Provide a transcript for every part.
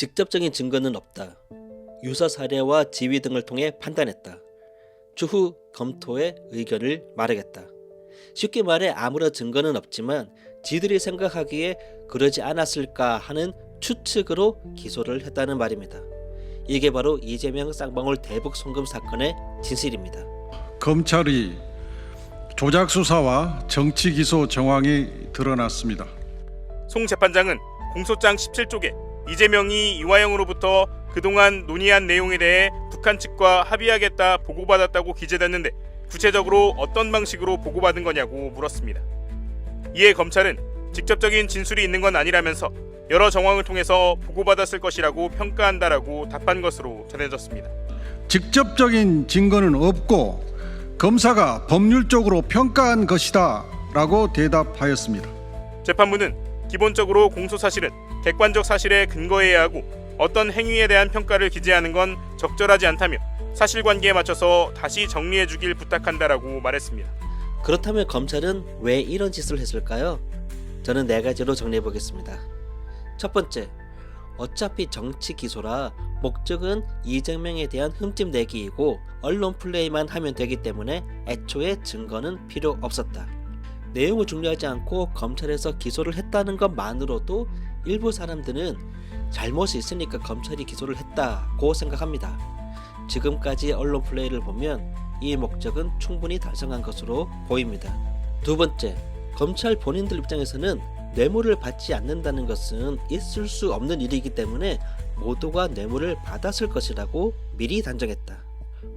직접적인 증거는 없다. 유사 사례와 지위 등을 통해 판단했다. 추후 검토해 의견을 말하겠다. 쉽게 말해 아무런 증거는 없지만 지들이 생각하기에 그러지 않았을까 하는 추측으로 기소를 했다는 말입니다. 이게 바로 이재명 쌍방울 대북 송금 사건의 진실입니다. 검찰이 조작 수사와 정치 기소 정황이 드러났습니다. 송 재판장은 공소장 17쪽에 이재명이 이화영으로부터 그동안 논의한 내용에 대해 북한 측과 합의하겠다 보고받았다고 기재됐는데 구체적으로 어떤 방식으로 보고받은 거냐고 물었습니다. 이에 검찰은 직접적인 진술이 있는 건 아니라면서 여러 정황을 통해서 보고받았을 것이라고 평가한다라고 답한 것으로 전해졌습니다. 직접적인 증거는 없고 검사가 법률적으로 평가한 것이다 라고 대답하였습니다. 재판부는 기본적으로 공소사실은 객관적 사실에 근거해야 하고 어떤 행위에 대한 평가를 기재하는 건 적절하지 않다며 사실관계에 맞춰서 다시 정리해 주길 부탁한다라고 말했습니다. 그렇다면 검찰은 왜 이런 짓을 했을까요? 저는 4가지로 정리해 보겠습니다. 첫 번째, 어차피 정치 기소라 목적은 이재명에 대한 흠집 내기이고 언론 플레이만 하면 되기 때문에 애초에 증거는 필요 없었다. 내용을 중요하지 않고 검찰에서 기소를 했다는 것만으로도 일부 사람들은 잘못이 있으니까 검찰이 기소를 했다고 생각합니다. 지금까지 언론 플레이를 보면 이 목적은 충분히 달성한 것으로 보입니다. 두 번째, 검찰 본인들 입장에서는 뇌물을 받지 않는다는 것은 있을 수 없는 일이기 때문에 모두가 뇌물을 받았을 것이라고 미리 단정했다.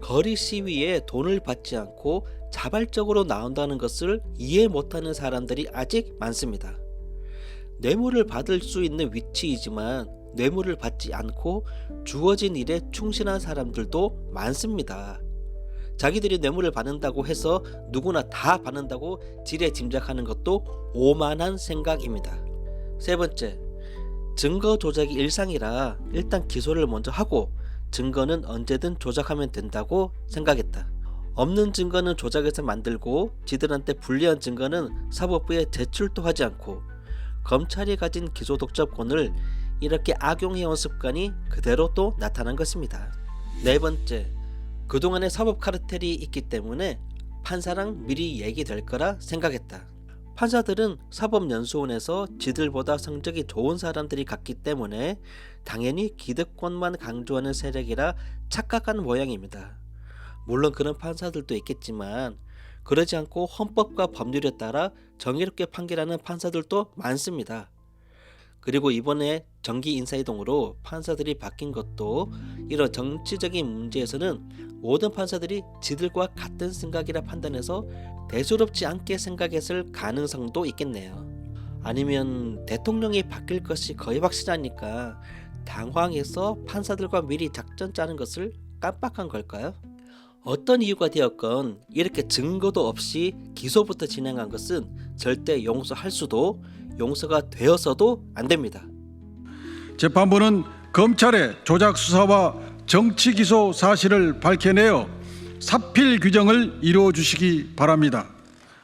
거리 시위에 돈을 받지 않고 자발적으로 나온다는 것을 이해 못하는 사람들이 아직 많습니다. 뇌물을 받을 수 있는 위치이지만 뇌물을 받지 않고 주어진 일에 충실한 사람들도 많습니다. 자기들이 뇌물을 받는다고 해서 누구나 다 받는다고 지레 짐작하는 것도 오만한 생각입니다. 세 번째, 증거 조작이 일상이라 일단 기소를 먼저 하고 증거는 언제든 조작하면 된다고 생각했다. 없는 증거는 조작해서 만들고 지들한테 불리한 증거는 사법부에 제출도 하지 않고 검찰이 가진 기소 독점권을 이렇게 악용해온 습관이 그대로 또 나타난 것입니다. 네 번째, 그동안의 사법 카르텔이 있기 때문에 판사랑 미리 얘기될 거라 생각했다. 판사들은 사법연수원에서 지들보다 성적이 좋은 사람들이 갔기 때문에 당연히 기득권만 강조하는 세력이라 착각한 모양입니다. 물론 그런 판사들도 있겠지만 그러지 않고 헌법과 법률에 따라 정의롭게 판결하는 판사들도 많습니다. 그리고 이번에 정기 인사이동으로 판사들이 바뀐 것도 이런 정치적인 문제에서는 모든 판사들이 지들과 같은 생각이라 판단해서 대수롭지 않게 생각했을 가능성도 있겠네요. 아니면 대통령이 바뀔 것이 거의 확실하니까 당황해서 판사들과 미리 작전 짜는 것을 깜빡한 걸까요? 어떤 이유가 되었건 이렇게 증거도 없이 기소부터 진행한 것은 절대 용서할 수도 용서가 되어서도 안 됩니다. 재판부는 검찰의 조작 수사와 정치 기소 사실을 밝혀내어 사필 규정을 이루어 주시기 바랍니다.